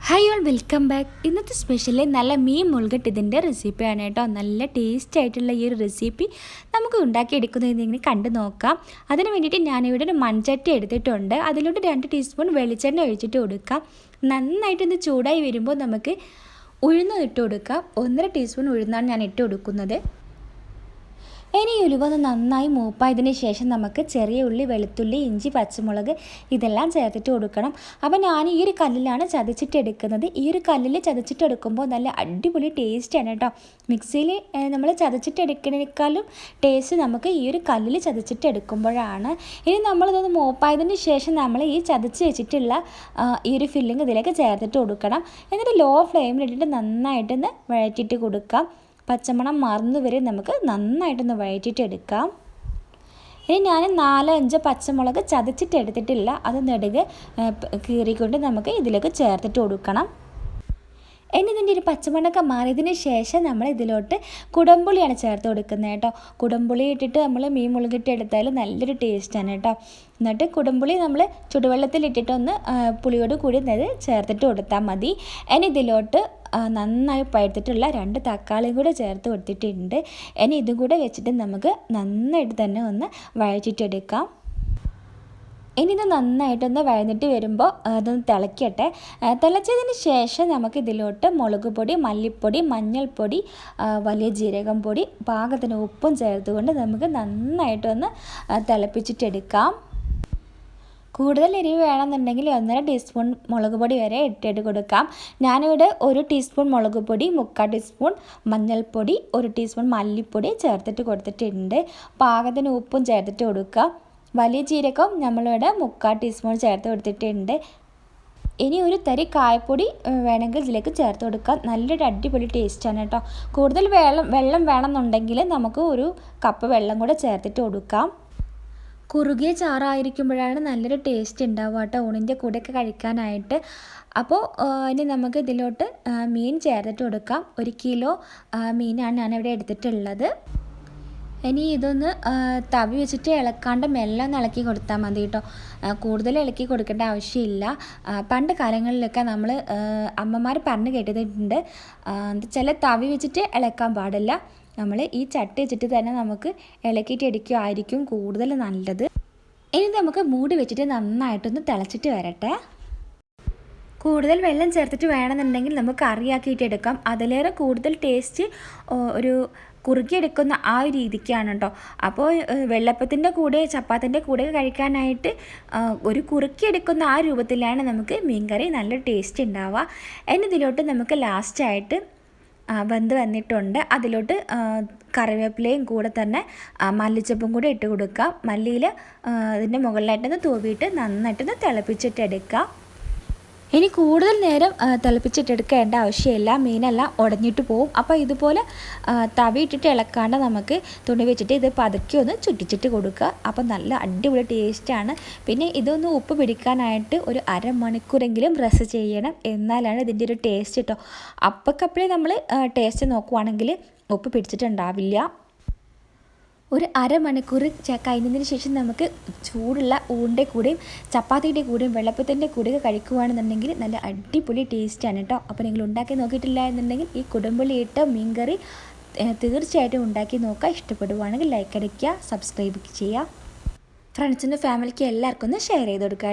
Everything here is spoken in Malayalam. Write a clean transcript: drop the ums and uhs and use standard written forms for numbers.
Hi all welcome back. ഇന്നത്തെ സ്പെഷ്യലി നല്ല മീൻ മുളകിട്ട് ഇതിൻ്റെ റെസിപ്പിയാണ് കേട്ടോ. നല്ല ടേസ്റ്റ് ആയിട്ടുള്ള ഈ ഒരു റെസിപ്പി നമുക്ക് ഉണ്ടാക്കിയെടുക്കുന്നത് ഇങ്ങനെ കണ്ടു നോക്കാം. അതിന് വേണ്ടിയിട്ട് ഞാനിവിടെ ഒരു മൺചട്ടി എടുത്തിട്ടുണ്ട്. അതിലോട്ട് 2 ടീസ്പൂൺ വെളിച്ചെണ്ണ ഒഴിച്ചിട്ട് കൊടുക്കാം. നന്നായിട്ടൊന്ന് ചൂടായി വരുമ്പോൾ നമുക്ക് ഉഴുന്ന് ഇട്ട് കൊടുക്കാം. 1.5 ടീസ്പൂൺ ഉഴുന്നാണ് ഞാൻ ഇട്ട് കൊടുക്കുന്നത്. ഇനി ഉലുവൊന്ന് നന്നായി മൂപ്പായതിന് ശേഷം നമുക്ക് ചെറിയ ഉള്ളി, വെളുത്തുള്ളി, ഇഞ്ചി, പച്ചമുളക് ഇതെല്ലാം ചേർത്തിട്ട് കൊടുക്കണം. അപ്പോൾ ഞാൻ ഈ ഒരു കല്ലിലാണ് ചതച്ചിട്ടെടുക്കുന്നത്. ഈ ഒരു കല്ലിൽ ചതച്ചിട്ടെടുക്കുമ്പോൾ നല്ല അടിപൊളി ടേസ്റ്റാണ് കേട്ടോ. മിക്സിയിൽ നമ്മൾ ചതച്ചിട്ടെടുക്കുന്നതിനേക്കാളും ടേസ്റ്റ് നമുക്ക് ഈ ഒരു കല്ലിൽ ചതച്ചിട്ടെടുക്കുമ്പോഴാണ്. ഇനി നമ്മളിതൊന്ന് മൂപ്പായതിന് ശേഷം നമ്മൾ ഈ ചതച്ച് വെച്ചിട്ടുള്ള ഈ ഒരു ഫില്ലിങ് ഇതിലേക്ക് ചേർത്തിട്ട് കൊടുക്കണം. എന്നിട്ട് ലോ ഫ്ലെയിമിലിട്ടിട്ട് നന്നായിട്ടൊന്ന് വഴറ്റിയിട്ട് കൊടുക്കാം. പച്ചമണം മാറുന്നത് വരെ നമുക്ക് നന്നായിട്ടൊന്ന് വഴറ്റിയിട്ടെടുക്കാം. ഇനി ഞാൻ 4-5 പച്ചമുളക് ചതച്ചിട്ട് എടുത്തിട്ടില്ല, അത് നെടുകെ കീറിക്കൊണ്ട് നമുക്ക് ഇതിലേക്ക് ചേർത്തിട്ട് കൊടുക്കണം. ഇനി ഇതിൻ്റെ ഒരു പച്ചമണമൊക്കെ മാറിയതിന് ശേഷം നമ്മൾ ഇതിലോട്ട് കുടംപുളിയാണ് ചേർത്ത് കൊടുക്കുന്നത് കേട്ടോ. കുടംപുളി ഇട്ടിട്ട് നമ്മൾ മീൻ മുളകിട്ട് എടുത്താൽ നല്ലൊരു ടേസ്റ്റാണ് കേട്ടോ. എന്നിട്ട് കുടംപുളി നമ്മൾ ചുടുവെള്ളത്തിലിട്ടിട്ടൊന്ന് പുളിയോട് കൂടി ചേർത്തിട്ട് കൊടുത്താൽ മതി. ഇനി ഇതിലോട്ട് നന്നായി പഴുത്തിട്ടുള്ള 2 തക്കാളിയും കൂടെ ചേർത്ത് കൊടുത്തിട്ടുണ്ട്. ഇനി ഇതും കൂടെ വെച്ചിട്ട് നമുക്ക് നന്നായിട്ട് തന്നെ ഒന്ന് വഴറ്റിയിട്ടെടുക്കാം. ഇനി ഇത് നന്നായിട്ടൊന്ന് വഴന്നിട്ട് വരുമ്പോൾ അതൊന്ന് തിളയ്ക്കട്ടെ. തിളച്ചതിന് ശേഷം നമുക്ക് ഇതിലോട്ട് മുളക് പൊടി, മല്ലിപ്പൊടി, മഞ്ഞൾപ്പൊടി, വലിയ ജീരകം പൊടി, പാകത്തിന് ഉപ്പും ചേർത്തുകൊണ്ട് നമുക്ക് നന്നായിട്ടൊന്ന് തിളപ്പിച്ചിട്ടെടുക്കാം. കൂടുതൽ എരിവ് വേണമെന്നുണ്ടെങ്കിൽ 1.5 ടീസ്പൂൺ മുളക് പൊടി വരെ ഇട്ടിട്ട് കൊടുക്കാം. ഞാനിവിടെ 1 ടീസ്പൂൺ മുളക് പൊടി, 3/4 ടീസ്പൂൺ മഞ്ഞൾപ്പൊടി, 1 ടീസ്പൂൺ മല്ലിപ്പൊടി ചേർത്തിട്ട് കൊടുത്തിട്ടുണ്ട്. പാകത്തിന് ഉപ്പും ചേർത്തിട്ട് കൊടുക്കുക. വലിയ ജീരകം നമ്മളിവിടെ 3/4 ടീസ്പൂൺ ചേർത്ത് കൊടുത്തിട്ടുണ്ട്. ഇനി ഒരു തരി കായപ്പൊടി വേണമെങ്കിൽ ഇതിലേക്ക് ചേർത്ത് കൊടുക്കാം. നല്ലൊരു അടിപൊളി ടേസ്റ്റാണ് കേട്ടോ. കൂടുതൽ വെള്ളം വേണമെന്നുണ്ടെങ്കിൽ നമുക്ക് 1 കപ്പ് വെള്ളം കൂടെ ചേർത്തിട്ട് കൊടുക്കാം. കുറുകിയ ചാറായിരിക്കുമ്പോഴാണ് നല്ലൊരു ടേസ്റ്റ് ഉണ്ടാവുക കേട്ടോ, ഊണിൻ്റെ കൂടെയൊക്കെ കഴിക്കാനായിട്ട്. അപ്പോൾ ഇനി നമുക്ക് ഇതിലോട്ട് മീൻ ചേർത്തിട്ട് കൊടുക്കാം. 1 കിലോ മീനാണ് ഞാനിവിടെ എടുത്തിട്ടുള്ളത്. ഇനി ഇതൊന്ന് തവി വെച്ചിട്ട് ഇളക്കാണ്ട് മെല്ലെ ഒന്ന് ഇളക്കി കൊടുത്താൽ മതി കേട്ടോ. കൂടുതൽ ഇളക്കി കൊടുക്കേണ്ട ആവശ്യമില്ല. പണ്ട് കാലങ്ങളിലൊക്കെ നമ്മൾ അമ്മമാർ പറഞ്ഞു കേട്ടിട്ടുണ്ട്, ചില തവി വെച്ചിട്ട് ഇളക്കാൻ പാടില്ല. നമ്മൾ ഈ ചട്ടി വെച്ചിട്ട് തന്നെ നമുക്ക് ഇളക്കിയിട്ട് എടുക്കുകയായിരിക്കും കൂടുതൽ നല്ലത്. ഇനി നമുക്ക് മൂടി വെച്ചിട്ട് നന്നായിട്ടൊന്ന് തിളച്ചിട്ട് വരട്ടെ. കൂടുതൽ വെള്ളം ചേർത്തിട്ട് വേണമെന്നുണ്ടെങ്കിൽ നമുക്ക് കറിയാക്കിയിട്ട് എടുക്കാം. അതിലേറെ കൂടുതൽ ടേസ്റ്റ് ഒരു കുറുക്കിയെടുക്കുന്ന ആ ഒരു രീതിക്കാണ് കേട്ടോ. അപ്പോൾ വെള്ളപ്പത്തിൻ്റെ കൂടെ ചപ്പാത്തിൻ്റെ കൂടെ കഴിക്കാനായിട്ട് ഒരു കുറുക്കിയെടുക്കുന്ന ആ രൂപത്തിലാണ് നമുക്ക് മീൻകറി നല്ല ടേസ്റ്റ് ഉണ്ടാവുക. ഇനി ഇതിലോട്ട് നമുക്ക് ലാസ്റ്റായിട്ട് വെന്ത് വന്നിട്ടുണ്ട്. അതിലോട്ട് കറിവേപ്പിലയും കൂടെ തന്നെ മല്ലിച്ചപ്പും കൂടെ ഇട്ട് കൊടുക്കാം. മല്ലിയിൽ ഇതിൻ്റെ മുകളിലായിട്ടൊന്ന് തൂവിയിട്ട് നന്നായിട്ടൊന്ന് തിളപ്പിച്ചിട്ടെടുക്കാം. ഇനി കൂടുതൽ നേരം തിളപ്പിച്ചിട്ടെടുക്കേണ്ട ആവശ്യമില്ല, മീനെല്ലാം ഉടഞ്ഞിട്ട് പോവും. അപ്പോൾ ഇതുപോലെ തവി ഇട്ടിട്ട് ഇളക്കാണ്ട് നമുക്ക് തുണി വെച്ചിട്ട് ഇത് പതുക്കെ ഒന്ന് ചുറ്റിച്ചിട്ട് കൊടുക്കുക. അപ്പോൾ നല്ല അടിപൊളി ടേസ്റ്റാണ്. പിന്നെ ഇതൊന്ന് ഉപ്പ് പിടിക്കാനായിട്ട് ഒരു അരമണിക്കൂറെങ്കിലും റെസ്റ്റ് ചെയ്യണം, എന്നാലാണ് ഇതിൻ്റെ ഒരു ടേസ്റ്റ് കേട്ടോ. അപ്പക്കപ്പളേ നമ്മൾ ടേസ്റ്റ് നോക്കുവാണെങ്കിൽ ഉപ്പ് പിടിച്ചിട്ടുണ്ടാവില്ല. ഒരു അരമണിക്കൂർ കഴിഞ്ഞതിന് ശേഷം നമുക്ക് ചൂടുള്ള ഊണിൻ്റെ കൂടെയും ചപ്പാത്തിയുടെ കൂടെയും വെള്ളപ്പത്തിൻ്റെ കൂടെയൊക്കെ കഴിക്കുകയാണെന്നുണ്ടെങ്കിൽ നല്ല അടിപൊളി ടേസ്റ്റാണ് കേട്ടോ. അപ്പോൾ നിങ്ങൾ ഉണ്ടാക്കി നോക്കിയിട്ടില്ല എന്നുണ്ടെങ്കിൽ ഈ കുടംപുളി ഇട്ട മീൻകറി തീർച്ചയായിട്ടും ഉണ്ടാക്കി നോക്കുക. ഇഷ്ടപ്പെടുവാണെങ്കിൽ ലൈക്ക് അടിക്കുക, സബ്സ്ക്രൈബ് ചെയ്യുക. ഫ്രണ്ട്സിനും ഫാമിലിക്കും എല്ലാവർക്കും ഒന്ന് ഷെയർ ചെയ്ത് കൊടുക്കുക.